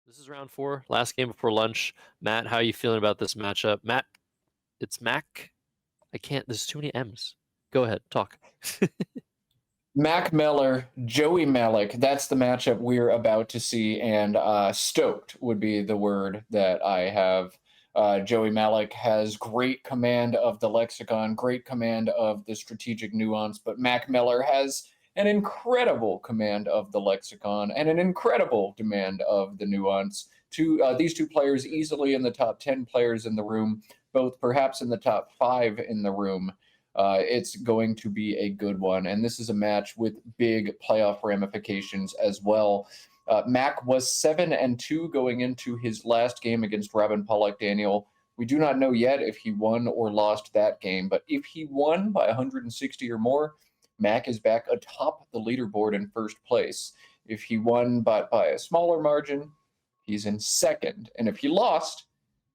This is round 4, last game before lunch. Matt, how are you feeling about this matchup? Matt, it's Mack. I can't. There's too many M's. Go ahead, talk. Mack Meller, Joey Mallick. That's the matchup we're about to see, and stoked would be the word that I have. Joey Mallick has great command of the lexicon, great command of the strategic nuance, but Mack Meller has an incredible command of the lexicon and an incredible demand of the nuance. These two players easily in the top 10 players in the room, both perhaps in the top 5 in the room. It's going to be a good one. And this is a match with big playoff ramifications as well. Mack was 7-2 going into his last game against Robin Pollock Daniel. We do not know yet if he won or lost that game, but if he won by 160 or more, Mack is back atop the leaderboard in first place. If he won by a smaller margin, he's in second. And if he lost,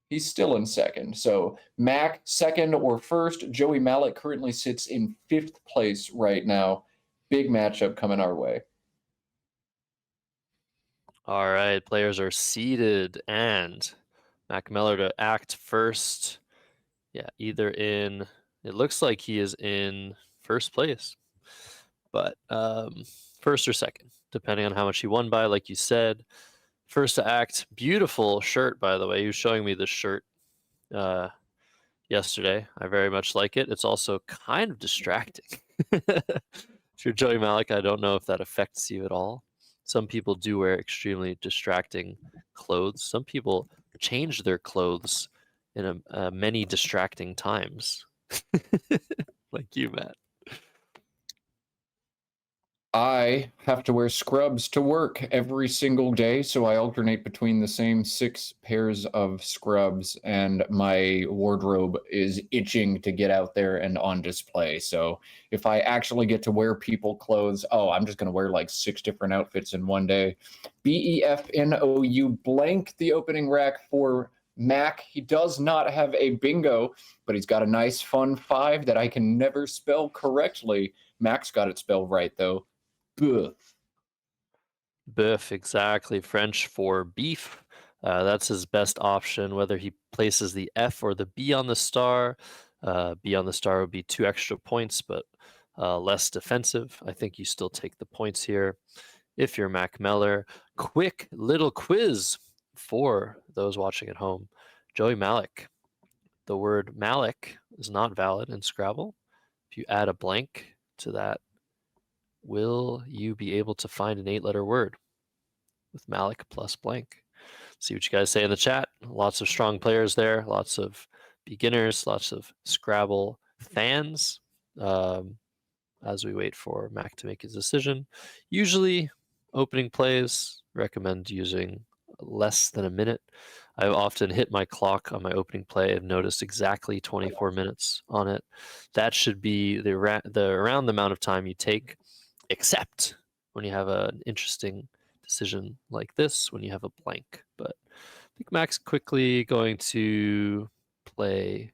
he's still in second. So Mack, second or first. Joey Mallick currently sits in 5th place right now. Big matchup coming our way. All right, players are seated, and Mack Meller to act first. Yeah, either in, it looks like he is in first place, but first or second, depending on how much he won by, like you said. First to act. Beautiful shirt, by the way. He was showing me this shirt yesterday. I very much like it. It's also kind of distracting. If you're Joey Mallick, I don't know if that affects you at all. Some people do wear extremely distracting clothes. Some people change their clothes in many distracting times. Like you, Matt. I have to wear scrubs to work every single day, so I alternate between the same 6 pairs of scrubs, and my wardrobe is itching to get out there and on display. So if I actually get to wear people clothes, I'm just going to wear like 6 different outfits in one day. BEFNOU blank the opening rack for Mack. He does not have a bingo, but he's got a nice fun 5 that I can never spell correctly. Mack's got it spelled right, though. Bœuf, exactly. French for beef. That's his best option, whether he places the F or the B on the star. B on the star would be 2 extra points, but less defensive. I think you still take the points here. If you're Mack Meller, quick little quiz for those watching at home. Joey Mallick. The word Mallick is not valid in Scrabble. If you add a blank to that, will you be able to find an 8-letter word with Mallick plus blank? See what you guys say in the chat. Lots of strong players there, lots of beginners, lots of Scrabble fans. As we wait for Mack to make his decision. Usually, opening plays, recommend using less than a minute. I've often hit my clock on my opening play and noticed exactly 24 minutes on it. That should be the around the amount of time you take, except when you have an interesting decision like this, when you have a blank. But I think Mack's quickly going to play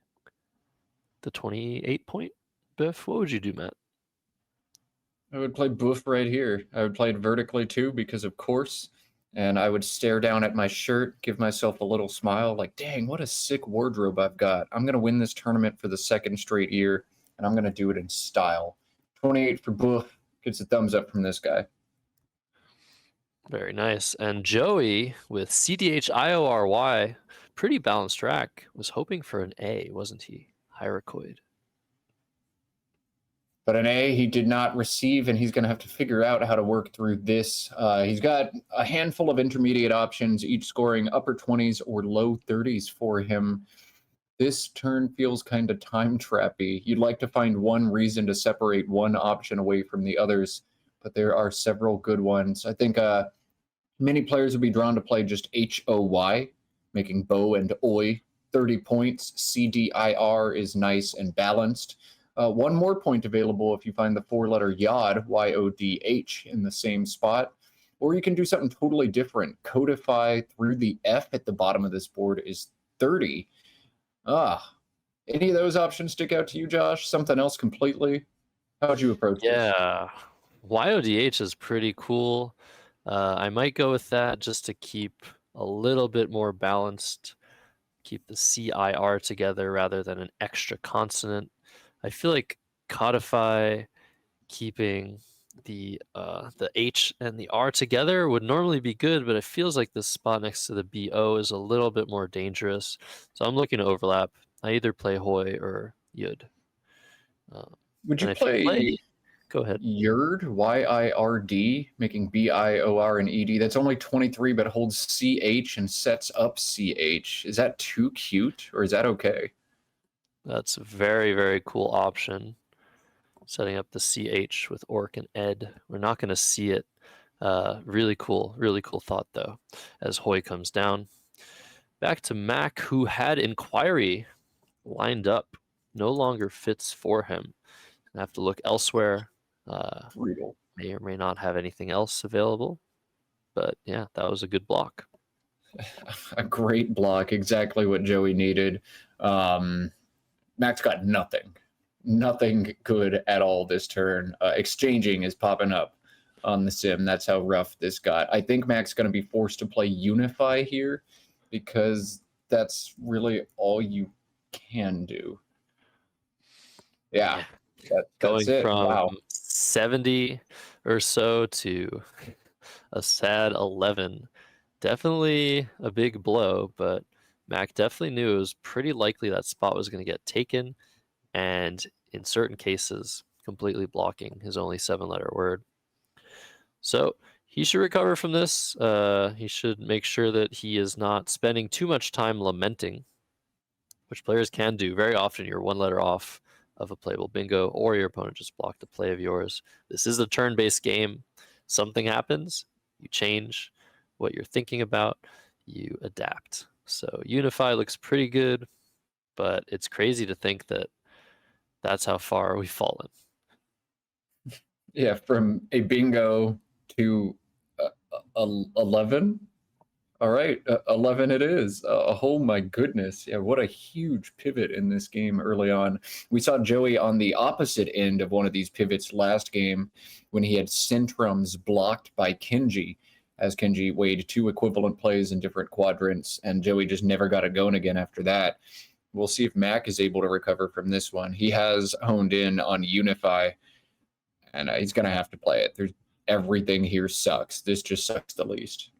the 28-point Biff. What would you do, Matt? I would play Boof right here. I would play it vertically too, because of course. And I would stare down at my shirt, give myself a little smile, like, dang, what a sick wardrobe I've got. I'm going to win this tournament for the 2nd straight year, and I'm going to do it in style. 28 for Boof. Gets a thumbs up from this guy. Very nice. And Joey with CDHIORY, pretty balanced track, was hoping for an A, wasn't he? Hyracoid. But an A he did not receive, and he's going to have to figure out how to work through this. He's got a handful of intermediate options, each scoring upper 20s or low 30s for him. This turn feels kind of time trappy. You'd like to find one reason to separate one option away from the others, but there are several good ones. I think many players would be drawn to play just HOY, making Bo and Oi 30 points. CDIR is nice and balanced. One more point available if you find the 4-letter Yod, YODH, in the same spot. Or you can do something totally different. Codify through the F at the bottom of this board is 30. Any of those options stick out to you, Josh? Something else completely? How would you approach this? Yeah, YODH is pretty cool. I might go with that just to keep a little bit more balanced. Keep the CIR together rather than an extra consonant. I feel like codify keeping the H and the R together would normally be good, but it feels like the spot next to the BO is a little bit more dangerous. So I'm looking to overlap. I either play Hoi or Yud. Would you And if you play, play go ahead. Yird, YIRD, making BIOR and ED? That's only 23, but it holds CH and sets up CH. Is that too cute, or is that okay? That's a very, very cool option. Setting up the CH with Orc and Ed. We're not going to see it. Really cool thought though, as Hoi comes down. Back to Mack, who had Inquiry lined up. No longer fits for him. I have to look elsewhere. Brutal. May or may not have anything else available. But yeah, that was a good block. A great block, exactly what Joey needed. Max got nothing good at all this turn. Exchanging is popping up on the sim. That's how rough this got. I think Max going to be forced to play Unify here because that's really all you can do. Yeah. Going That's it. from Wow. 70 or so to a sad 11. Definitely a big blow, but Mac definitely knew it was pretty likely that spot was going to get taken, and in certain cases, completely blocking his only 7-letter word. So he should recover from this. He should make sure that he is not spending too much time lamenting, which players can do. Very often you're 1 letter off of a playable bingo, or your opponent just blocked a play of yours. This is a turn-based game. Something happens, you change what you're thinking about, you adapt. So Unify looks pretty good, but it's crazy to think that that's how far we've fallen. Yeah, from a bingo to 11. All right, 11 it is. Oh my goodness. Yeah, what a huge pivot in this game early on. We saw Joey on the opposite end of one of these pivots last game when he had Centrums blocked by Kenji, as Kenji weighed 2 equivalent plays in different quadrants, and Joey just never got it going again after that. We'll see if Mac is able to recover from this one. He has honed in on Unify, and he's going to have to play it. Everything here sucks. This just sucks the least.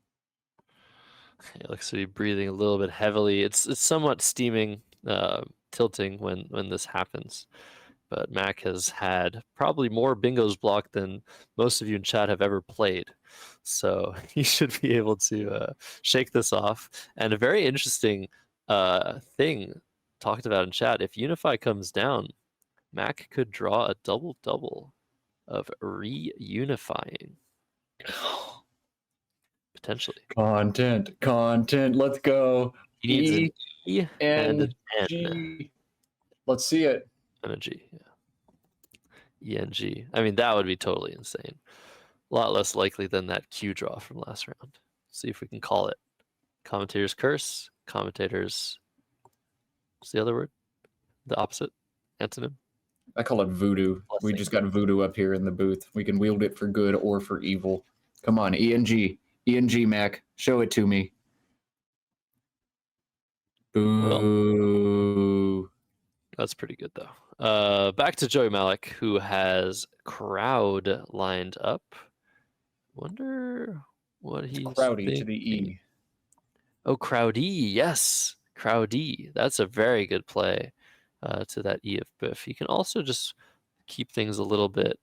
It looks to be breathing a little bit heavily. It's somewhat steaming, tilting when this happens. But Mac has had probably more bingos blocked than most of you in chat have ever played. So he should be able to shake this off. And a very interesting thing talked about in chat, if Unify comes down, Mac could draw a double-double of reunifying. Potentially. Content. Let's go. He needs an E and an N. G. Let's see it. And a G, yeah. ENG. I mean, that would be totally insane. A lot less likely than that Q draw from last round. See if we can call it. Commentator's curse. Commentator's. What's the other word? The opposite? Antonym? I call it voodoo. Blessing. We just got voodoo up here in the booth. We can wield it for good or for evil. Come on, ENG. ENG, Mac. Show it to me. Boo. Well, that's pretty good, though. Back to Joey Mallick, who has crowd lined up. Wonder what he's Crowdy thinking. to the E. Oh, Crowdy, yes. Crowdy. That's a very good play to that E of Biff. You can also just keep things a little bit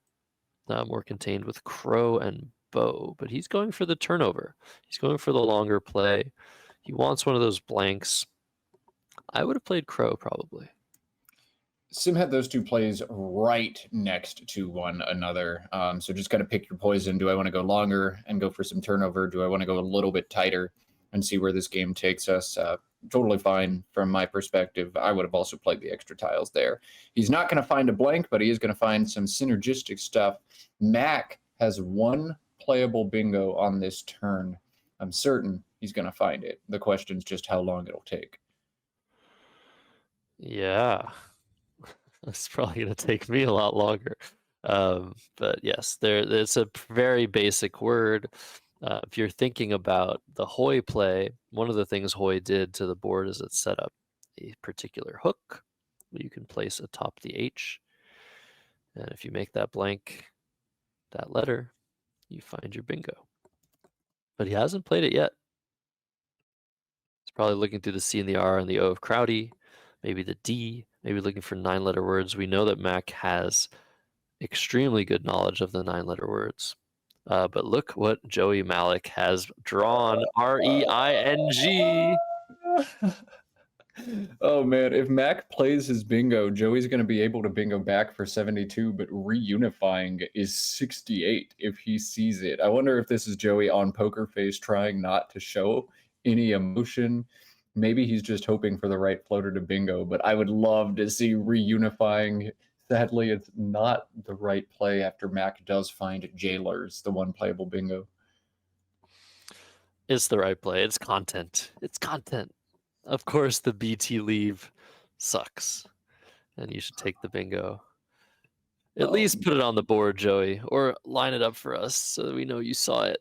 more contained with Crow and Bow, but he's going for the turnover. He's going for the longer play. He wants one of those blanks. I would have played Crow probably. Sim had those two plays right next to one another. So just kind of pick your poison. Do I want to go longer and go for some turnover? Do I want to go a little bit tighter and see where this game takes us? Totally fine from my perspective. I would have also played the extra tiles there. He's not going to find a blank, but he is going to find some synergistic stuff. Mac has one playable bingo on this turn. I'm certain he's going to find it. The question is just how long it'll take. Yeah. It's probably going to take me a lot longer. But yes, it's a very basic word. If you're thinking about the Hoy play, one of the things Hoy did to the board is it set up a particular hook that you can place atop the H. And if you make that blank, that letter, you find your bingo. But he hasn't played it yet. He's probably looking through the C and the R and the O of Crowdy, maybe the D, maybe looking for 9-letter words. We know that Mack has extremely good knowledge of the 9-letter words. But look what Joey Mallick has drawn. Reing. Oh man, if Mac plays his bingo, Joey's going to be able to bingo back for 72, but reunifying is 68 if he sees it. I wonder if this is Joey on poker face trying not to show any emotion. Maybe he's just hoping for the right floater to bingo, but I would love to see reunifying. Sadly, it's not the right play after Mac does find Jailers, the one playable bingo. It's the right play. It's content. It's content. Of course, the BT leave sucks, and you should take the bingo. At least put it on the board, Joey, or line it up for us so that we know you saw it.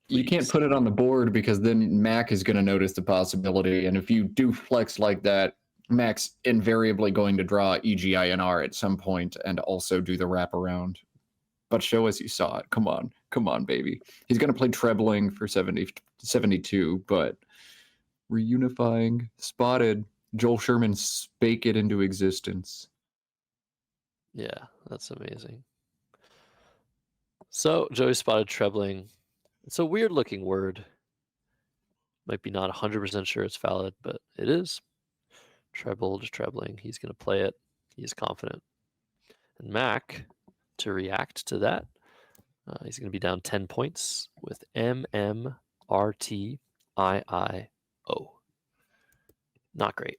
You can't put it on the board because then Mac is going to notice the possibility. And if you do flex like that, Mac's invariably going to draw EGINR at some point and also do the wraparound. But show us you saw it. Come on. Come on, baby. He's going to play trebling for 72, but reunifying, spotted. Joel Sherman spake it into existence. Yeah, that's amazing. So Joey spotted trebling. It's a weird looking word. Might be not 100% sure it's valid, but it is. Treble, just trebling. He's going to play it. He's confident. And Mac, to react to that, he's going to be down 10 points with MMRTIIO. Not great.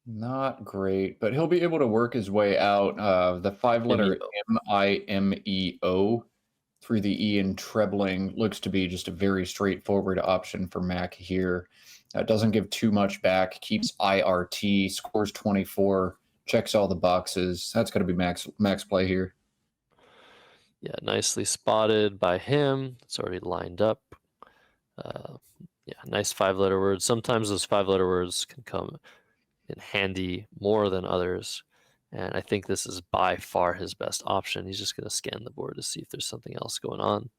Not great, but he'll be able to work his way out. The 5-letter MIMEO through the E in trebling looks to be just a very straightforward option for Mac here. Doesn't give too much back, keeps IRT, scores 24, checks all the boxes. That's going to be Mac's play here. Yeah, nicely spotted by him. It's already lined up. Yeah, nice 5-letter words. Sometimes those 5-letter words can come in handy more than others. And I think this is by far his best option. He's just going to scan the board to see if there's something else going on.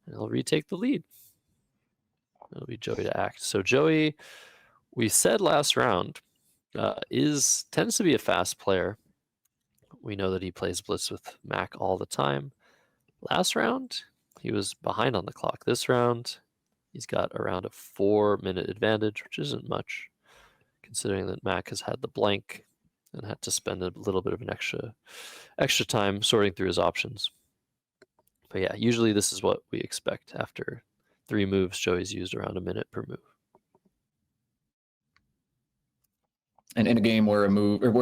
And he'll retake the lead. It'll be Joey to act. So Joey, we said last round, tends to be a fast player. We know that he plays blitz with Mac all the time. Last round, he was behind on the clock. This round, he's got around a 4-minute advantage, which isn't much, considering that Mac has had the blank and had to spend a little bit of an extra time sorting through his options. But yeah, usually this is what we expect after 3 moves. Joey's used around a minute per move. And in a game where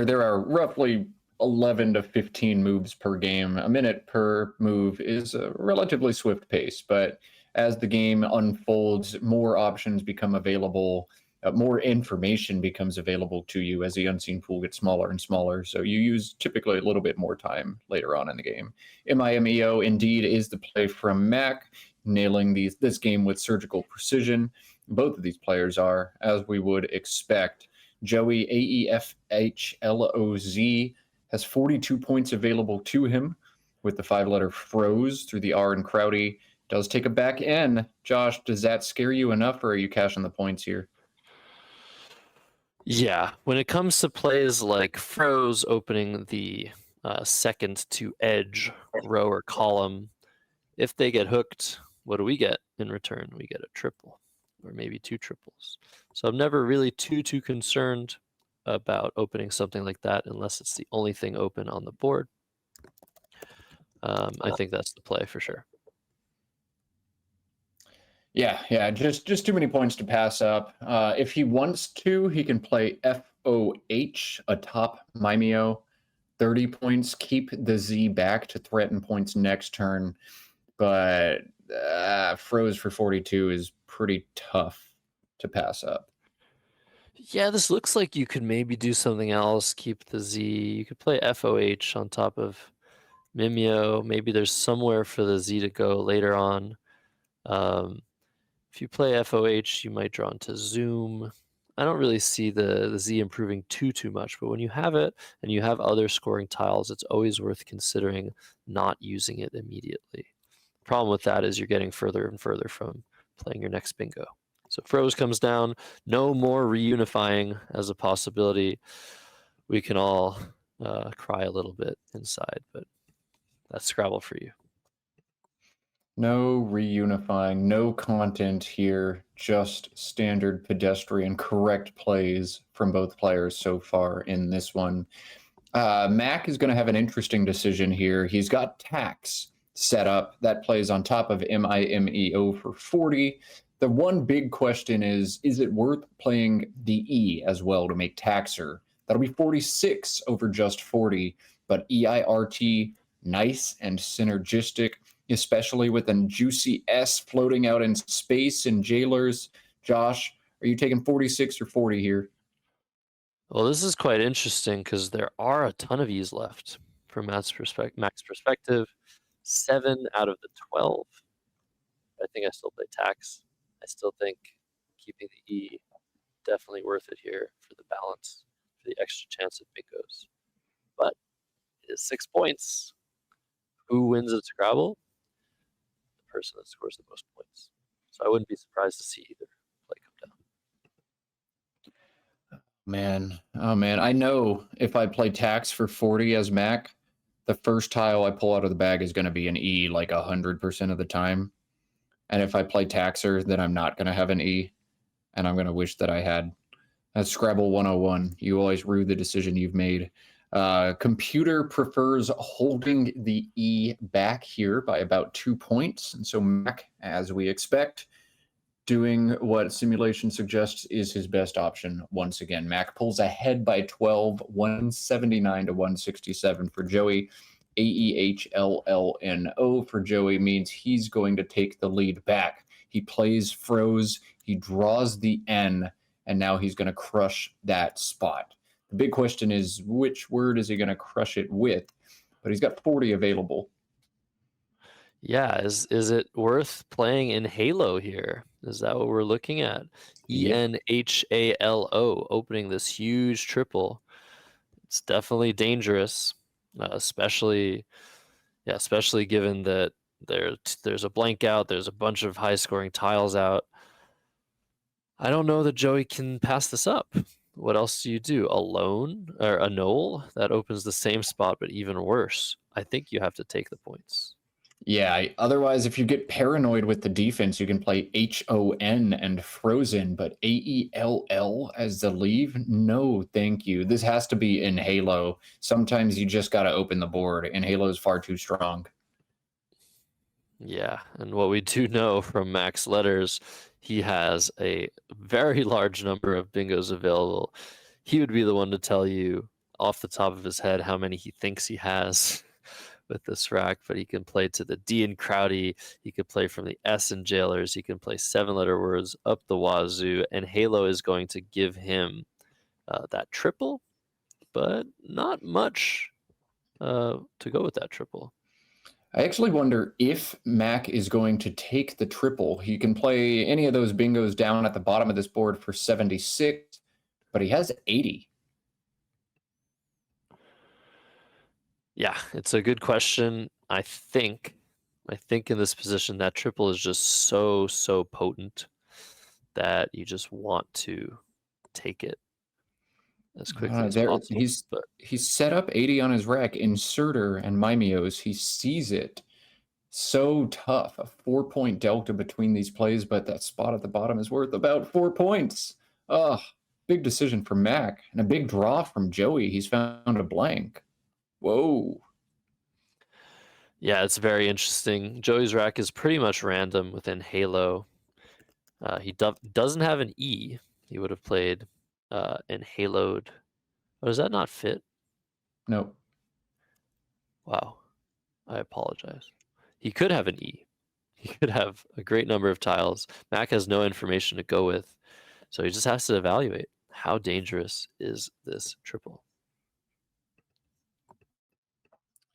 there are roughly 11 to 15 moves per game, a minute per move is a relatively swift pace. But as the game unfolds, more options become available. More information becomes available to you as the unseen pool gets smaller and smaller. So you use typically a little bit more time later on in the game. MIMEO indeed is the play from Mac, nailing this game with surgical precision. Both of these players are, as we would expect. Joey, AEFHLOZ, has 42 points available to him with the 5-letter froze through the R in Crowdy. Does take a back N. Josh, does that scare you enough, or are you cashing the points here? Yeah, when it comes to plays like froze opening the second to edge row or column, if they get hooked, what do we get in return? We get a triple or maybe 2 triples. So I'm never really too concerned about opening something like that unless it's the only thing open on the board. I think that's the play for sure. Yeah, just too many points to pass up. If he wants to, he can play FOH atop Mimeo, 30 points, keep the Z back to threaten points next turn, but froze for 42 is pretty tough to pass up. Yeah, this looks like you could maybe do something else, keep the Z. You could play FOH on top of Mimeo, maybe there's somewhere for the Z to go later on. If you play FOH, you might draw into Zoom. I don't really see the Z improving too much, but when you have it and you have other scoring tiles, it's always worth considering not using it immediately. The problem with that is you're getting further and further from playing your next bingo. So Froze comes down, no more reunifying as a possibility. We can all cry a little bit inside, but that's Scrabble for you. No reunifying, no content here, just standard pedestrian correct plays from both players so far in this one. Mack is going to have an interesting decision here. He's got tax set up. That plays on top of MIMEO for 40. The one big question is it worth playing the E as well to make taxer? That'll be 46 over just 40, but EIRT, nice and synergistic, especially with a juicy S floating out in space and jailers. Josh, are you taking 46 or 40 here? Well, this is quite interesting because there are a ton of E's left from Matt's Mac's perspective. 7 out of the 12. I think I still play tax. I still think keeping the E definitely worth it here for the balance, for the extra chance of bingos. But it is 6 points. Who wins at Scrabble? The person that scores the most points. So I wouldn't be surprised to see either play come down. Man, oh man, I know if I play tax for 40 as Mac, the first tile I pull out of the bag is going to be an E like 100% of the time. And if I play taxer, then I'm not going to have an E, and I'm going to wish that I had. That's Scrabble 101. You always rue the decision you've made. Computer prefers holding the E back here by about 2 points. And so Mac, as we expect, doing what simulation suggests is his best option once again. Mac pulls ahead by 12, 179 to 167 for Joey. AEHLLNO for Joey means he's going to take the lead back. He plays Froze, he draws the N, and now he's going to crush that spot. The big question is, which word is he going to crush it with? But he's got 40 available. Yeah, is it worth playing in Halo here? Is that what we're looking at? Yep. ENHALO opening this huge triple. It's definitely dangerous, especially given that there's a blank out, there's a bunch of high scoring tiles out. I don't know that Joey can pass this up. What else do you do? Alone or a null that opens the same spot but even worse? I think you have to take the points. Yeah, otherwise, if you get paranoid with the defense, you can play HON and Frozen, but AELL as the leave? No, thank you. This has to be in Halo. Sometimes you just got to open the board, and Halo is far too strong. Yeah, and what we do know from Mack's letters, he has a very large number of bingos available. He would be the one to tell you off the top of his head how many he thinks he has with this rack, but he can play to the D in Crowdy, he could play from the S in Jailers, he can play 7-letter words up the wazoo, and Halo is going to give him that triple, but not much to go with that triple. I actually wonder if Mac is going to take the triple. He can play any of those bingos down at the bottom of this board for 76, but he has 80. Yeah, it's a good question. I think in this position that triple is just so potent that you just want to take it as quickly as possible. He's set up 80 on his rack, Inserter and Mimeos. He sees it. So tough. A 4-point delta between these plays, but that spot at the bottom is worth about 4 points. Ugh, big decision for Mac, and a big draw from Joey. He's found a blank. Whoa. Yeah, it's very interesting. Joey's rack is pretty much random within Halo. He doesn't have an E. He would have played in Haloed. Oh, does that not fit? Nope. Wow. I apologize. He could have an E. He could have a great number of tiles. Mac has no information to go with, so he just has to evaluate how dangerous is this triple.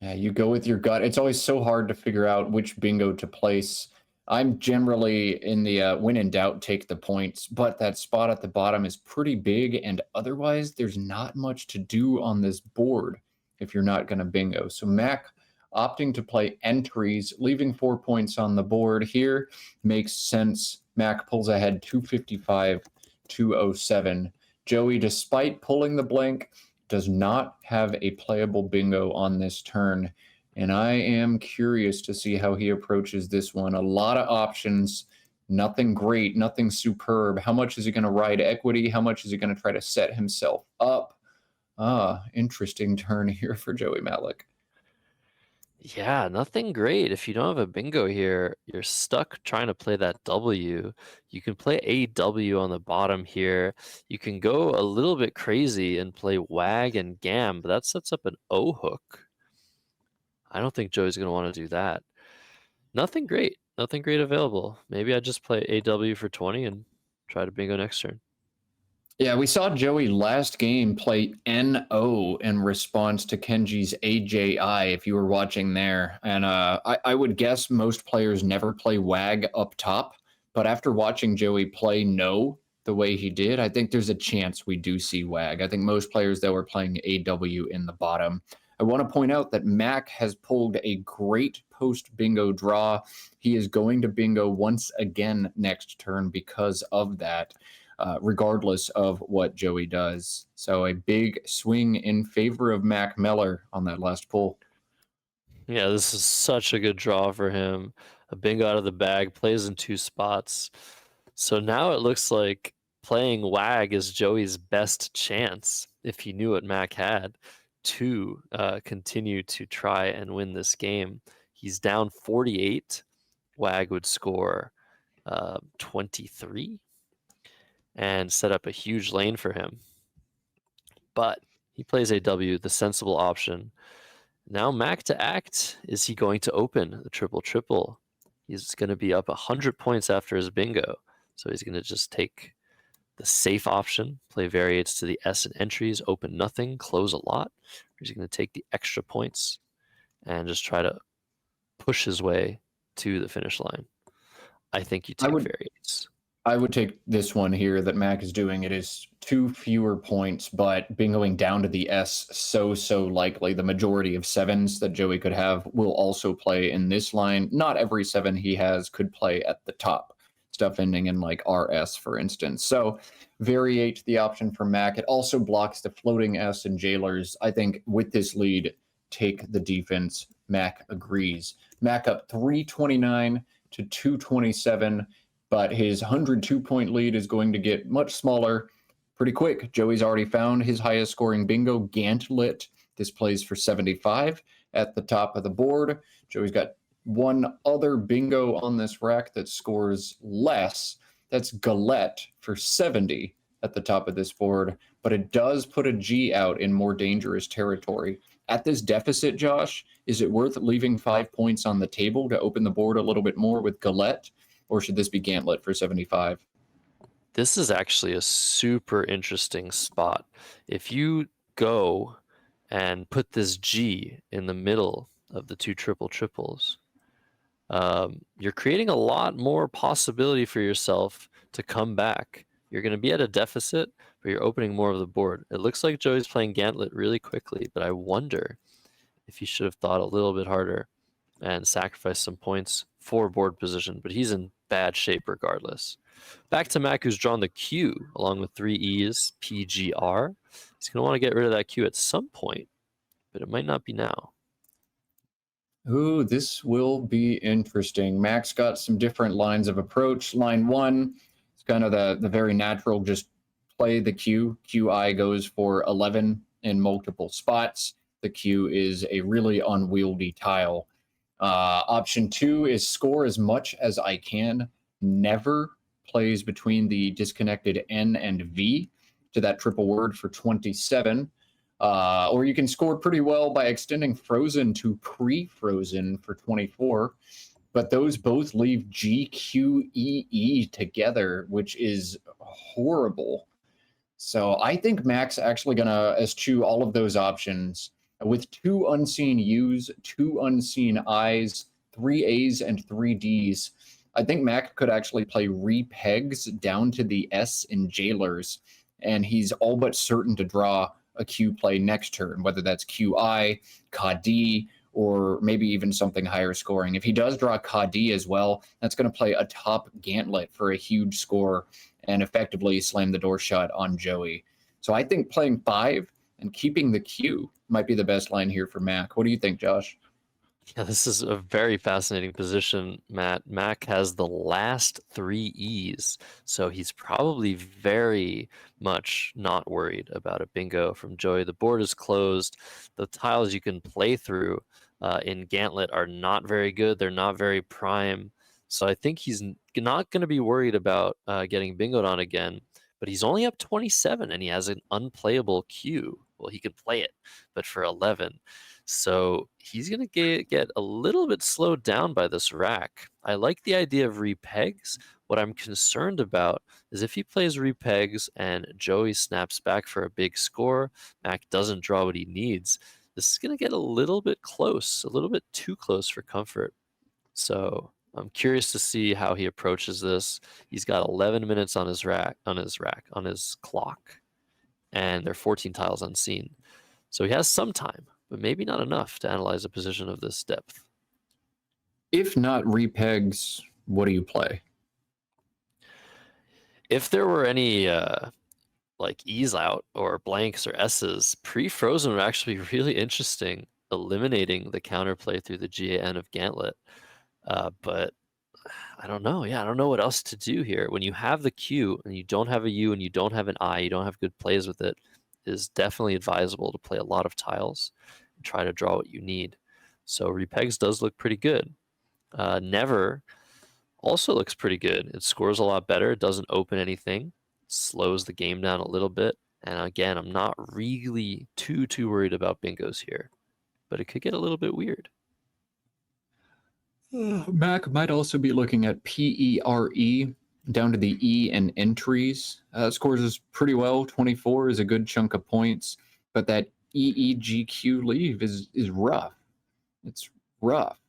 Yeah, you go with your gut. It's always so hard to figure out which bingo to place. I'm generally in the when in doubt, take the points, but that spot at the bottom is pretty big, and otherwise, there's not much to do on this board if you're not going to bingo. So, Mac opting to play entries, leaving 4 points on the board here makes sense. Mac pulls ahead 255, 207. Joey, despite pulling the blank, does not have a playable bingo on this turn. And I am curious to see how he approaches this one. A lot of options, nothing great, nothing superb. How much is he going to ride equity? How much is he going to try to set himself up? Interesting turn here for Joey Mallick. Yeah, nothing great. If you don't have a bingo here, you're stuck trying to play that W. You can play a W on the bottom here. You can go a little bit crazy and play wag and gam, but that sets up an O hook. I don't think Joey's going to want to do that. Nothing great. Nothing great available. Maybe I just play AW for 20 and try to bingo next turn. Yeah, we saw Joey last game play NO in response to Kenji's AJI, if you were watching there. And I would guess most players never play WAG up top. But after watching Joey play No the way he did, I think there's a chance we do see WAG. I think most players, though, are playing AW in the bottom. I want to point out that Mac has pulled a great post bingo draw. He is going to bingo once again next turn because of that. Regardless of what Joey does. So a big swing in favor of Mack Meller on that last pull. Yeah, this is such a good draw for him. A bingo out of the bag, plays in 2 spots. So now it looks like playing wag is Joey's best chance, if he knew what Mac had, to continue to try and win this game. He's down 48. Wag would score 23 and set up a huge lane for him. But he plays AW, the sensible option. Now Mac to act. Is he going to open the triple triple? He's going to be up 100 points after his bingo. So he's going to just take the safe option, play variates to the S and entries, open nothing, close a lot. Or he's going to take the extra points and just try to push his way to the finish line. I think you take variates. I would take this one here that Mac is doing. It is 2 fewer points, but bingoing down to the S so likely. The majority of 7s that Joey could have will also play in this line. Not every 7 he has could play at the top. Stuff ending in like RS, for instance. So variate the option for Mac. It also blocks the floating S and jailers. I think with this lead, take the defense. Mac agrees. Mac up 329 to 227. But his 102-point lead is going to get much smaller pretty quick. Joey's already found his highest scoring bingo, Gantlet. This plays for 75 at the top of the board. Joey's got one other bingo on this rack that scores less. That's Galette for 70 at the top of this board, but it does put a G out in more dangerous territory. At this deficit, Josh, is it worth leaving 5 points on the table to open the board a little bit more with Galette? Or should this be Gantlet for 75? This is actually a super interesting spot. If you go and put this G in the middle of the 2 triple triples, you're creating a lot more possibility for yourself to come back. You're going to be at a deficit, but you're opening more of the board. It looks like Joey's playing Gantlet really quickly, but I wonder if he should have thought a little bit harder and sacrificed some points for board position, but he's in bad shape regardless. Back to Mac, who's drawn the Q along with 3 E's, PGR. He's going to want to get rid of that Q at some point, but it might not be now. Ooh, this will be interesting. Mac's got some different lines of approach. Line 1 is kind of the very natural, just play the Q. QI goes for 11 in multiple spots. The Q is a really unwieldy tile. Option 2 is score as much as I can. Never plays between the disconnected N and V to that triple word for 27. Or you can score pretty well by extending frozen to pre-frozen for 24. But those both leave G, Q, E, E together, which is horrible. So I think Mac's actually going to eschew all of those options With 2 unseen U's, 2 unseen I's, 3 A's, and 3 D's, I think Mac could actually play repegs down to the S in Jailers, and he's all but certain to draw a Q play next turn, whether that's QI, KD, or maybe even something higher scoring. If he does draw KD as well, that's going to play a top gantlet for a huge score and effectively slam the door shut on Joey. So I think playing 5 and keeping the Q might be the best line here for Mac. What do you think, Josh? Yeah, this is a very fascinating position, Matt. Mac has the last 3 E's, so he's probably very much not worried about a bingo from Joey. The board is closed. The tiles you can play through in Gantlet are not very good. They're not very prime. So I think he's not going to be worried about getting bingoed on again. But he's only up 27, and he has an unplayable Q. Well, he could play it, but for 11. So he's going to get a little bit slowed down by this rack. I like the idea of repegs. What I'm concerned about is if he plays repegs and Joey snaps back for a big score, Mac doesn't draw what he needs. This is going to get a little bit close, a little bit too close for comfort. So I'm curious to see how he approaches this. He's got 11 minutes on his clock, and there are 14 tiles unseen. So he has some time, but maybe not enough to analyze a position of this depth. If not repegs, what do you play? If there were any like E's out or blanks or S's, pre-frozen would actually be really interesting, eliminating the counterplay through the GAN of Gantlet. But I don't know. Yeah, I don't know what else to do here. When you have the Q and you don't have a U and you don't have an I, you don't have good plays with it, it is definitely advisable to play a lot of tiles and try to draw what you need. So repegs does look pretty good. Never also looks pretty good. It scores a lot better. It doesn't open anything, slows the game down a little bit. And again, I'm not really too worried about bingos here, but it could get a little bit weird. Mac might also be looking at PERE down to the E in entries. Scores is pretty well. 24 is a good chunk of points, but that EEGQ leave is rough. It's rough.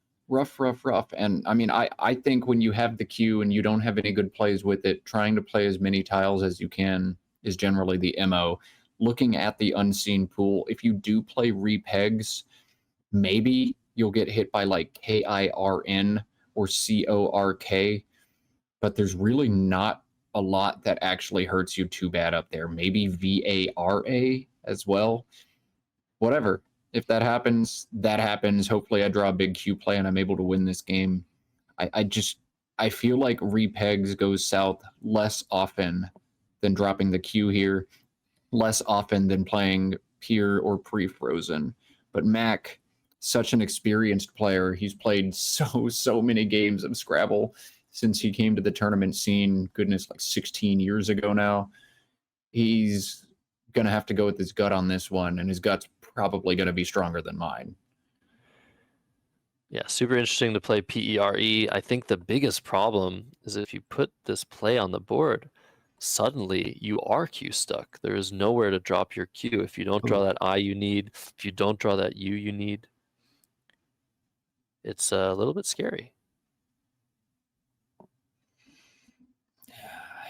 And I mean, I think when you have the Q and you don't have any good plays with it, trying to play as many tiles as you can is generally the MO. Looking at the unseen pool, if you do play repegs, maybe you'll get hit by like KIRN or CORK, but there's really not a lot that actually hurts you too bad up there. Maybe VARA as well. Whatever. If that happens, that happens. Hopefully I draw a big Q play and I'm able to win this game. I feel like repegs goes south less often than dropping the Q here, less often than playing peer or pre-frozen. But Mac, such an experienced player. He's played so many games of Scrabble since he came to the tournament scene, goodness, like 16 years ago now. He's going to have to go with his gut on this one, and his gut's probably going to be stronger than mine. Yeah, super interesting to play PERE. I think the biggest problem is if you put this play on the board, suddenly you are Q stuck. There is nowhere to drop your Q if you don't draw that I you need, if you don't draw that U you need. It's a little bit scary. I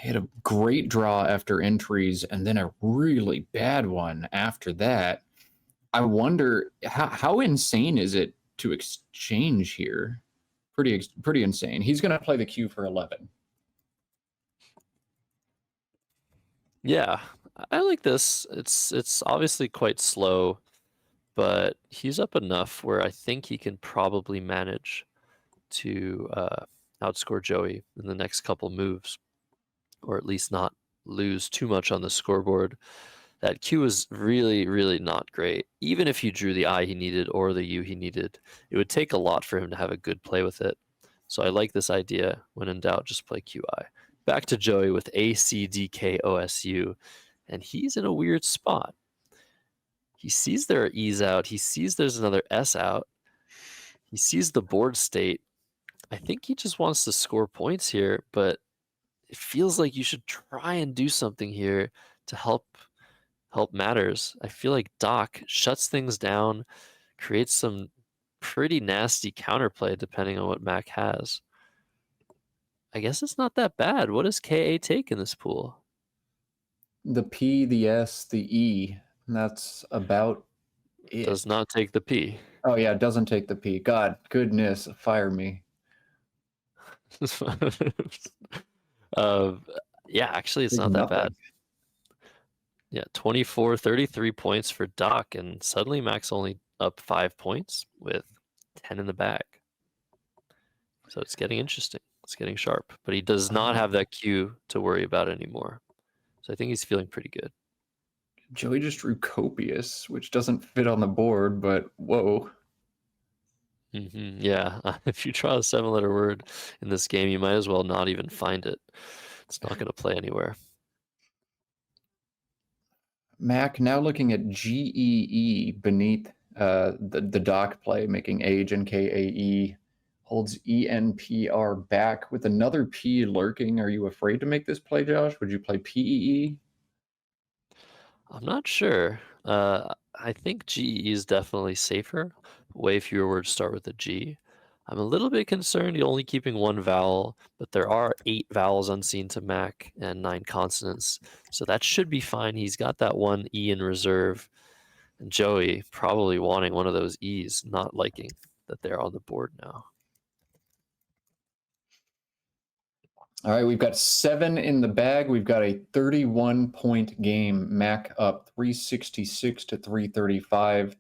had a great draw after entries and then a really bad one after that. I wonder how insane is it to exchange here? Pretty insane. He's going to play the Q for 11. Yeah, I like this. It's obviously quite slow, but he's up enough where I think he can probably manage to outscore Joey in the next couple moves, or at least not lose too much on the scoreboard. That Q is really not great. Even if he drew the I he needed or the U he needed, it would take a lot for him to have a good play with it. So I like this idea. When in doubt, just play QI. Back to Joey with ACDKOSU, and he's in a weird spot. He sees there are E's out. He sees there's another S out. He sees the board state. I think he just wants to score points here, but it feels like you should try and do something here to help help matters. I feel like Doc shuts things down, creates some pretty nasty counterplay depending on what Mac has. I guess it's not that bad. What does KA take in this pool? The P, the S, the E. And that's about Does it. not take the P. Oh yeah, it doesn't take the P. God, goodness, fire me. uh, yeah, actually, it's There's not that bad. nothing. Yeah, 24, 33 points for Doc, and suddenly Mac's only up 5 points with 10 in the bag. So it's getting interesting. It's getting sharp. But he does not have that cue to worry about anymore. So I think he's feeling pretty good. Joey just drew copious, which doesn't fit on the board, but whoa. Yeah, if you draw a 7-letter word in this game, you might as well not even find it. It's not going to play anywhere. Mac now looking at GEE beneath the dock play, making age and KAE, holds ENPR back with another P lurking. Are you afraid to make this play, Josh? Would you play PEE? I'm not sure. I think GE is definitely safer. Way fewer words start with a G. I'm a little bit concerned you're only keeping one vowel, but there are 8 vowels unseen to Mac and 9 consonants. So that should be fine. He's got that one E in reserve. And Joey probably wanting one of those E's, not liking that they're on the board now. All right, we've got 7 in the bag. We've got a 31-point game. Mac up 366 to 335.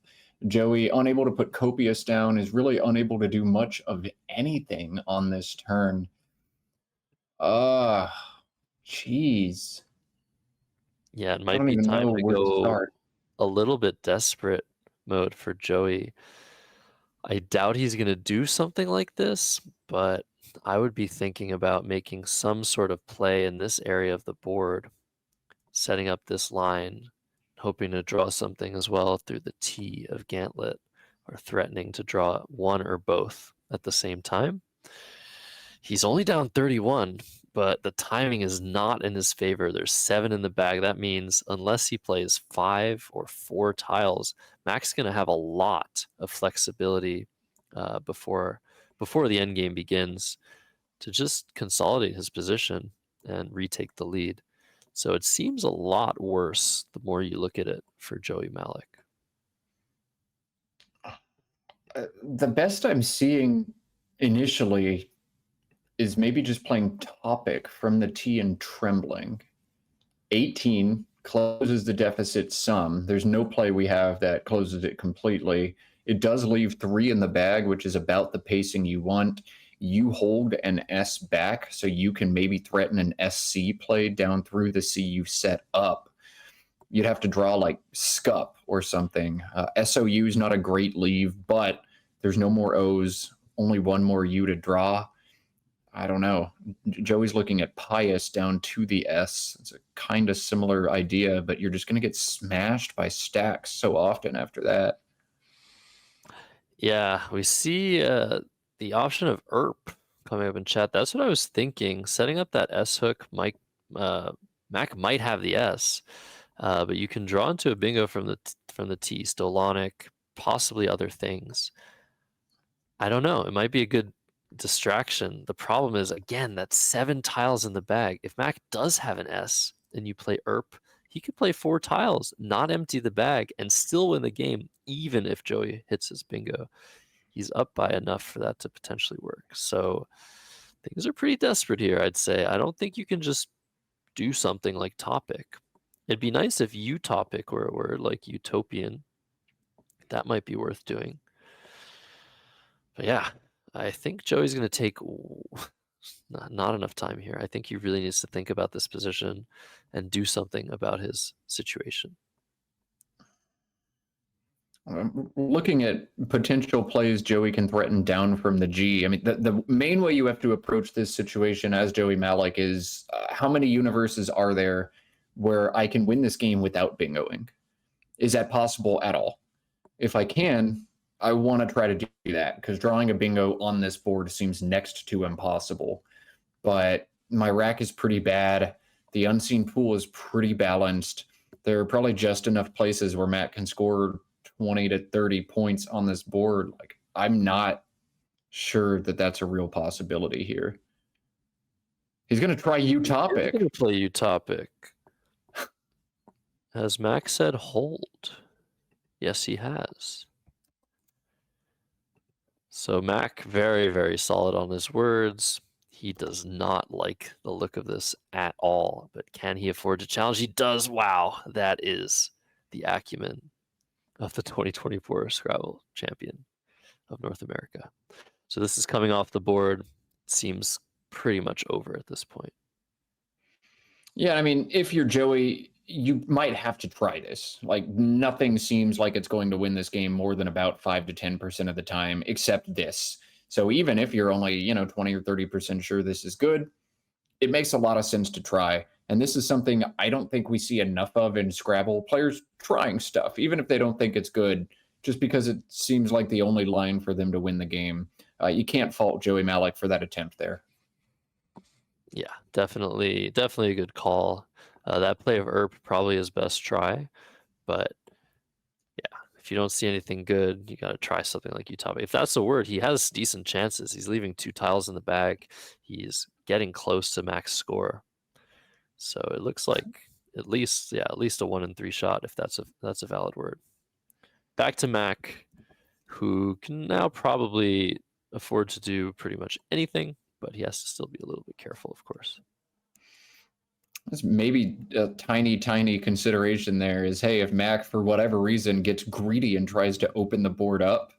Joey, unable to put copious down, is really unable to do much of anything on this turn. Jeez. Yeah, it I might don't be even time know to where to go start. a little bit desperate mode for Joey. I doubt he's going to do something like this, but I would be thinking about making some sort of play in this area of the board, setting up this line, hoping to draw something as well through the T of Gantlet, or threatening to draw one or both at the same time. He's only down 31, but the timing is not in his favor. There's 7 in the bag. That means unless he plays 5 or 4 tiles, Mac's going to have a lot of flexibility before the end game begins to just consolidate his position and retake the lead. So it seems a lot worse the more you look at it for Joey Mallick. The best I'm seeing initially is maybe just playing Topic from the T and Trembling. 18 closes the deficit some. There's no play we have that closes it completely. It does leave 3 in the bag, which is about the pacing you want. You hold an S back, so you can maybe threaten an SC play down through the C you set up. You'd have to draw like SCUP or something. SOU is not a great leave, but there's no more O's, only one more U to draw. I don't know. Joey's looking at Pious down to the S. It's a kind of similar idea, but you're just going to get smashed by stacks so often after that. Yeah, we see the option of ERP coming up in chat. That's what I was thinking. Setting up that S hook, Mac might have the S, but you can draw into a bingo from the T, Stolonic, possibly other things. I don't know. It might be a good distraction. The problem is, again, that's 7 tiles in the bag. If Mac does have an S and you play ERP, he could play 4 tiles, not empty the bag, and still win the game, even if Joey hits his bingo. He's up by enough for that to potentially work. So things are pretty desperate here, I'd say. I don't think you can just do something like Topic. It'd be nice if Utopic were a word like Utopian. That might be worth doing. But yeah, I think Joey's going to take not enough time here. I think he really needs to think about this position and do something about his situation. Looking at potential plays Joey can threaten down from the G. I mean, the main way you have to approach this situation as Joey Mallick is how many universes are there where I can win this game without bingoing? Is that possible at all? If I can, I want to try to do that because drawing a bingo on this board seems next to impossible. But my rack is pretty bad. The unseen pool is pretty balanced. There are probably just enough places where Matt can score 20 to 30 points on this board. Like, I'm not sure that that's a real possibility here. He's going to try He's Utopic. going to play Utopic. Has Mac said hold? Yes, he has. So Mac, very, very solid on his words. He does not like the look of this at all, but can he afford to challenge? He does. Wow, that is the acumen of the 2024 Scrabble champion of North America. So this is coming off the board. Seems pretty much over at this point. Yeah, I mean, if you're Joey, you might have to try this. Like, nothing seems like it's going to win this game more than about 5 to 10% of the time, except this. So even if you're only, 20 or 30% sure this is good, it makes a lot of sense to try. And this is something I don't think we see enough of in Scrabble. Players trying stuff, even if they don't think it's good, just because it seems like the only line for them to win the game. You can't fault Joey Mallick for that attempt there. Yeah, definitely a good call. That play of Erp probably his best try, but yeah, if you don't see anything good, you got to try something like Utopic. If that's the word, he has decent chances. He's leaving 2 tiles in the bag. He's getting close to max score. So it looks like at least a 1 in 3 shot if that's a valid word. Back to Mac, who can now probably afford to do pretty much anything, but he has to still be a little bit careful, of course. This maybe a tiny consideration there is, hey, if Mac, for whatever reason, gets greedy and tries to open the board up,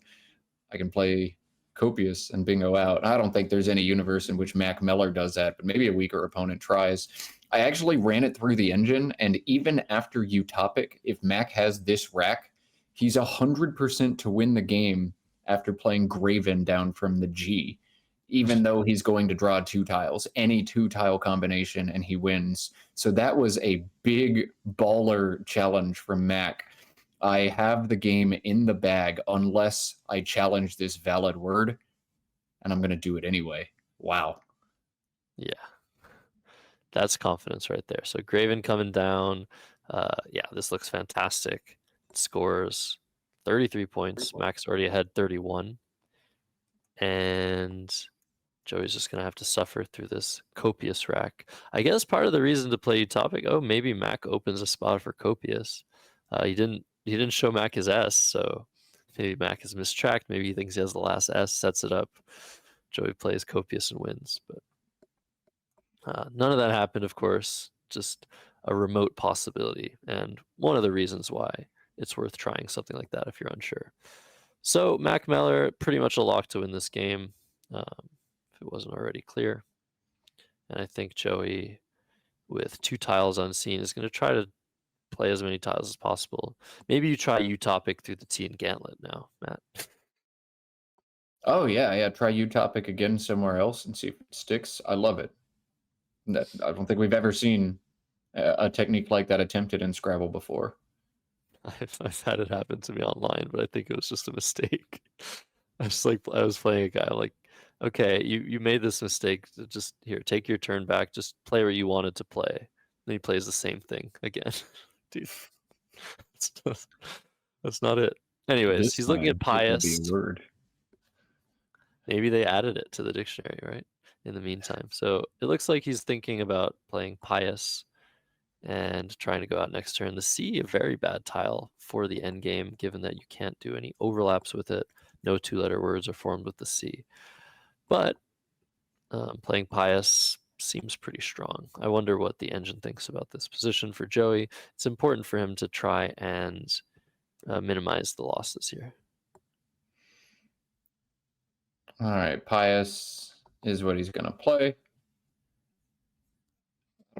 I can play Copious and bingo out. I don't think there's any universe in which Mack Meller does that, but maybe a weaker opponent tries. I actually ran it through the engine, and even after Utopic, if Mac has this rack, he's 100% to win the game after playing Graven down from the G, even though he's going to draw 2 tiles, any 2-tile combination, and he wins. So that was a big baller challenge from Mac. I have the game in the bag unless I challenge this valid word, and I'm going to do it anyway. Wow. Yeah. That's confidence right there. So Graven coming down. Yeah, this looks fantastic. It scores 33 points. Max already had 31. And Joey's just going to have to suffer through this Copious rack. I guess part of the reason to play Utopic, maybe Mac opens a spot for Copious. He didn't show Mac his S, so maybe Mac is mistracked. Maybe he thinks he has the last S, sets it up. Joey plays Copious and wins, but none of that happened, of course, just a remote possibility, and one of the reasons why it's worth trying something like that if you're unsure. So Mack Meller, pretty much a lock to win this game, if it wasn't already clear. And I think Joey, with 2 tiles unseen, is going to try to play as many tiles as possible. Maybe you try Utopic through the T and Gauntlet now, Matt. Oh, yeah. Try Utopic again somewhere else and see if it sticks. I love it. I don't think we've ever seen a technique like that attempted in Scrabble before. I've had it happen to me online, but I think it was just a mistake. I was playing a guy like, okay, you made this mistake. Just here, take your turn back. Just play where you wanted to play. Then he plays the same thing again. Dude, that's not it. Anyways, he's looking at pious. Word. Maybe they added it to the dictionary, right? In the meantime. So it looks like he's thinking about playing pious and trying to go out next turn. The C, a very bad tile for the end game, given that you can't do any overlaps with it. No 2-letter words are formed with the C. But playing pious seems pretty strong. I wonder what the engine thinks about this position for Joey. It's important for him to try and minimize the losses here. All right, pious is what he's going to play.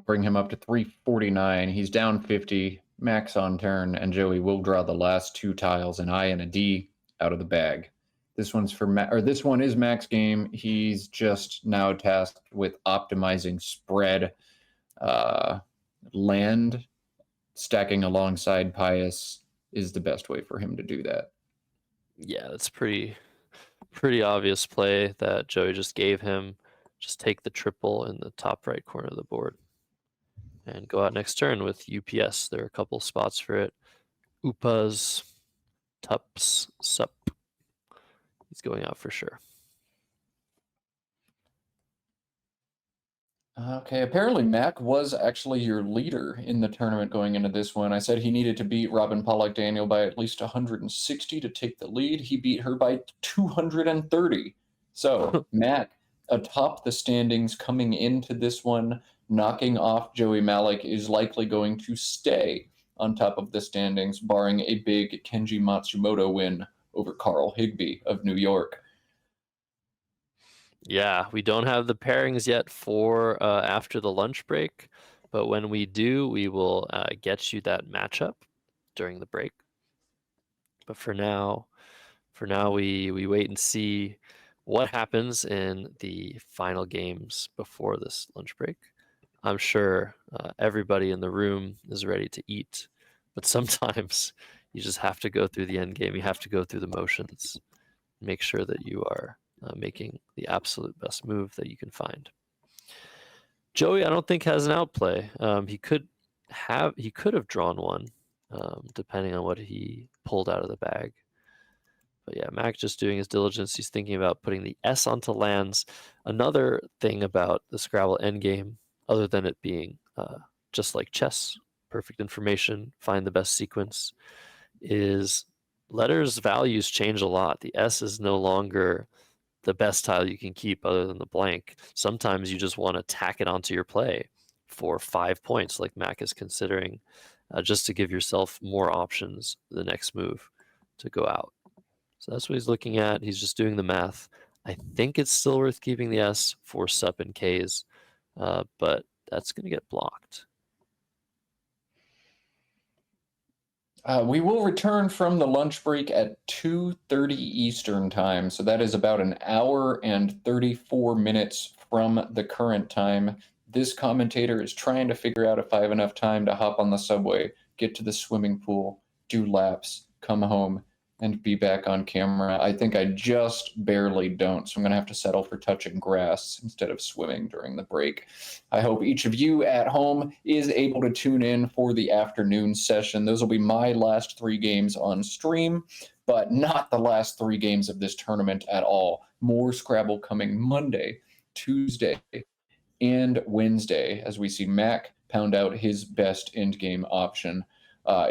Bring him up to 349. He's down 50, max on turn, and Joey will draw the last 2 tiles, an I and a D, out of the bag. This one's for this one is Mac's game. He's just now tasked with optimizing spread. Land stacking alongside pious is the best way for him to do that. Yeah, that's pretty obvious play that Joey just gave him. Just take the triple in the top right corner of the board. and go out next turn with UPS. There are a couple spots for it. Upas, Tups, Sup. He's going out for sure. Okay, apparently Mack was actually your leader in the tournament going into this one. I said he needed to beat Robin Pollock Daniel by at least 160 to take the lead. He beat her by 230. So Mack atop the standings coming into this one, knocking off Joey Mallick, is likely going to stay on top of the standings, barring a big Kenji Matsumoto win over Carl Higbee of New York. Yeah, we don't have the pairings yet for after the lunch break, but when we do, we will get you that matchup during the break. But for now, we wait and see what happens in the final games before this lunch break. I'm sure everybody in the room is ready to eat, but sometimes you just have to go through the end game. You have to go through the motions, make sure that you are making the absolute best move that you can find. Joey, I don't think has an outplay. He could have drawn one, depending on what he pulled out of the bag. But yeah, Mac just doing his diligence. He's thinking about putting the S onto lands. Another thing about the Scrabble endgame, other than it being just like chess, perfect information, find the best sequence, is letters values change a lot. The S is no longer the best tile you can keep other than the blank. Sometimes you just want to tack it onto your play for 5 points, like Mac is considering, just to give yourself more options the next move to go out. So that's what he's looking at. He's just doing the math. I think it's still worth keeping the S for Sup and Ks, but that's going to get blocked. We will return from the lunch break at 2:30 Eastern time. So that is about an hour and 34 minutes from the current time. This commentator is trying to figure out if I have enough time to hop on the subway, get to the swimming pool, do laps, come home, and be back on camera. I think I just barely don't, so I'm going to have to settle for touching grass instead of swimming during the break. I hope each of you at home is able to tune in for the afternoon session. Those will be my last 3 games on stream, but not the last 3 games of this tournament at all. More Scrabble coming Monday, Tuesday, and Wednesday as we see Mac pound out his best endgame option.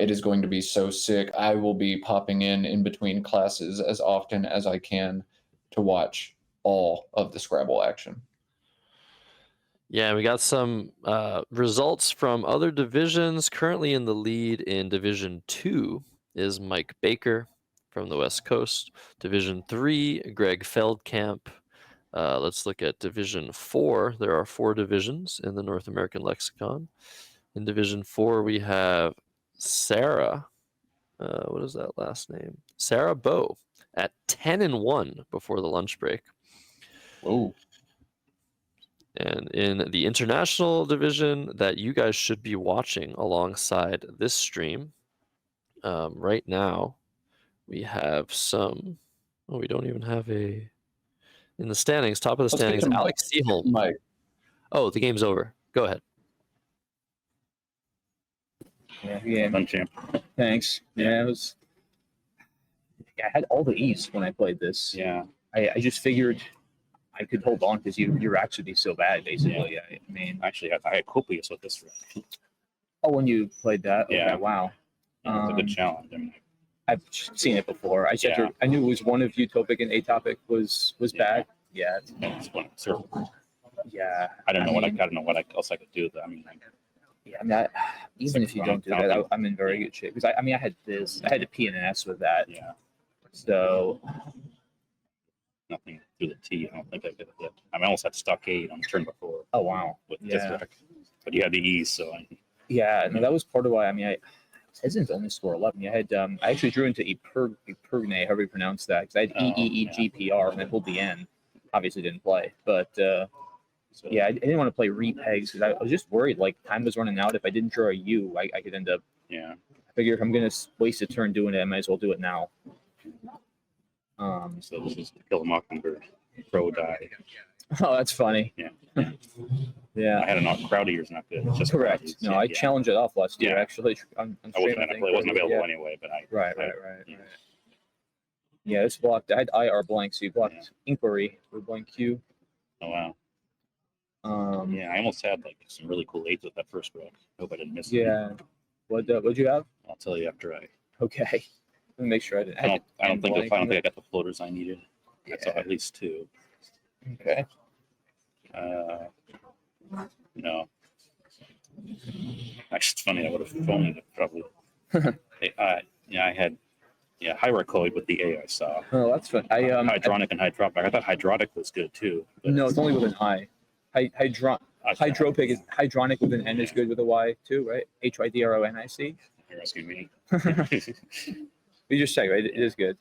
It is going to be so sick. I will be popping in between classes as often as I can to watch all of the Scrabble action. Yeah, we got some results from other divisions. Currently in the lead in Division 2 is Mike Baker from the West Coast. Division 3, Greg Feldkamp. Let's look at Division 4. There are 4 divisions in the North American lexicon. In Division 4, we have Sarah. What is that last name? Sarah Bow at 10-1 before the lunch break. Whoa. And in the international division that you guys should be watching alongside this stream, right now we have some. Oh, we don't even have a in the standings. Top of the standings, Alex Seaholm. Mike. Oh, the game's over. Go ahead. Yeah. Fun champ. Thanks. Yeah, I had all the E's when I played this. Yeah. I just figured I could hold on because your racks would be so bad, basically. Yeah. I mean, Actually, I had copious with this. oh, when you played that, Yeah. Okay, wow. It's a good challenge. I mean, I've seen it before. I knew it was one of Utopic and Atopic was bad. Yeah. it's one sort of, Yeah. I don't know what else I could do. I mean, Yeah, I mean, even if you don't do that, I'm in very good shape because I had a P and an S with that. yeah, So nothing through the T. I don't think I could have. I mean, I almost had stockade on the turn before. oh wow. With this deck, but you had the E's, so Yeah, no, that was part of why. I mean, I was hesitant to only score 11. I had I actually drew into Epergne, however you pronounce that, because I had EEEGPR and I pulled the N. Obviously didn't play, but yeah, I didn't want to play repegs because I was just worried like time was running out. If I didn't draw a U, I could end up. yeah. I figure if I'm gonna waste a turn doing it, I might as well do it now. So this is Kill a Mockingbird, Pro Die. Oh, that's funny. Yeah. Yeah. I had a Crowdy year's not good. It's just Correct. Crowdy's. No, I challenged it off last year Yeah. actually. On I wasn't stream, gonna think, play. It wasn't but available yeah. anyway. But Right. yeah. Yeah, it's blocked. I had IR blank, so you blocked inquiry with blank Q. Oh wow. Yeah, I almost had like some really cool eights with that first row. I hope I didn't miss it. Yeah. What'd you have? I'll tell you after I. Okay. Let me make sure I didn't. I don't think I got the floaters I needed. Yeah. I saw at least 2. Okay. No. Actually, it's funny. I would have phoned it probably. Yeah, I had Hyracoid with the A I saw. Oh, that's fun. Hydronic and Hydropic. I thought Hydrotic was good too. No, it's only with an I. Hydropic is hydronic with an N is good with a Y too, right? HYDRONIC. You're asking me. You just say, right? It is good.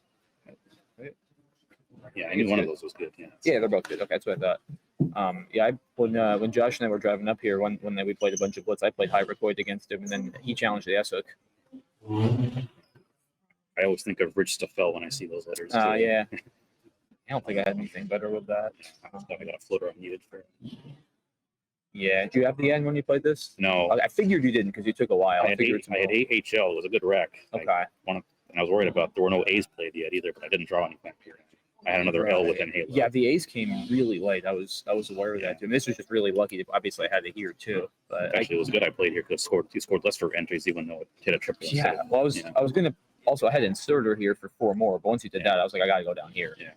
Yeah, I knew one of those was good. Yeah. Yeah, they're both good. Okay, that's what I thought. Yeah, when Josh and I were driving up here, when we played a bunch of blitz, I played Hybricoid against him, and then he challenged the S-hook. I always think of Rich Staffel when I see those letters. Yeah. I don't think I had anything better with that. I got a floater I needed for. Yeah. Did you have the N when you played this? No. I figured you didn't because you took a while. I had AHL. It was a good wreck. Okay. And I was worried about there were no A's played yet either, but I didn't draw anything here. I had another L with Halo. Yeah, the A's came really late. I was aware of that too. And this was just really lucky. Obviously, I had it here too. But Actually, it was good. I played here because he scored less for entries, even though it hit a triple. Yeah. Well, I was gonna also I had inserter here for 4 more, but once he did that, I was like, I gotta go down here. Yeah.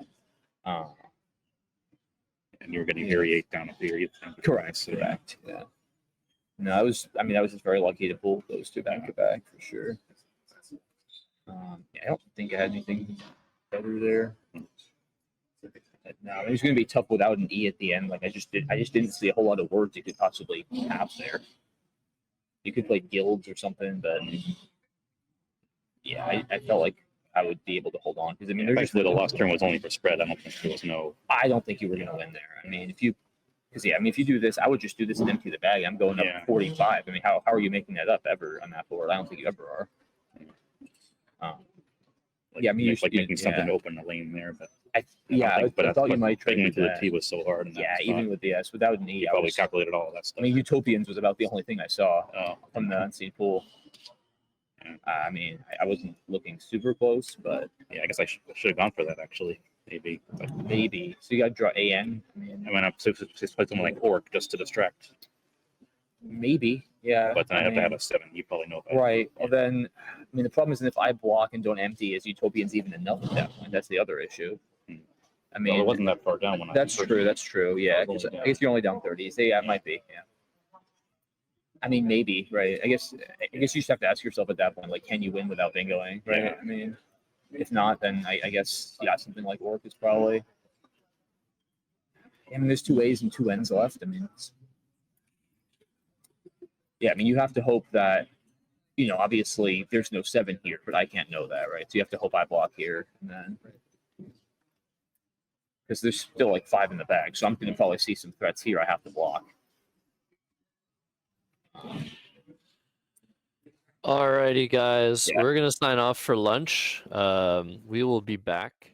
And you were getting variate down a period. Correct. Yeah. No, I was just very lucky to pull those 2 back to back for sure. I don't think I had anything better there. No, it was going to be tough without an E at the end. Like I just didn't see a whole lot of words you could possibly have there. You could play guilds or something, but yeah, I felt like I would be able to hold on because Actually, the last turn was only for spread. I don't think there was no. I don't think you were going to win there. I mean, if you do this, I would just do this and empty the bag. I'm going up 45. I mean, how are you making that up ever on that board? I don't think you ever are. Making something to open the lane there, but I thought you might try taking to it to the T was so hard. And even with the S, without an E, I probably calculated all of that stuff. I mean, Utopians was about the only thing I saw from the unseen pool. Yeah. I mean, I wasn't looking super close, but yeah, I guess I should have gone for that actually. Maybe. So you got to draw AN. I went up to play someone like Orc just to distract. Maybe, yeah. But then I have to have a 7. You probably know about right. Well, then, the problem is if I block and don't empty, is Utopians even enough at that point? That's the other issue. I mean, it wasn't that far down when that's true. That's true. Yeah, I guess you're only down 30. So yeah, it might be. Yeah. I mean, maybe, right? I guess you just have to ask yourself at that point, like, can you win without bingoing, right? Yeah. I mean, if not, then I guess something like Orc is probably. I mean, there's 2 A's and 2 N's left. I mean, you have to hope that, obviously there's no 7 here, but I can't know that, right? So you have to hope I block here, and then because there's still like 5 in the bag, so I'm going to probably see some threats here I have to block. Alrighty, guys, Yeah. we're gonna sign off for lunch. We will be back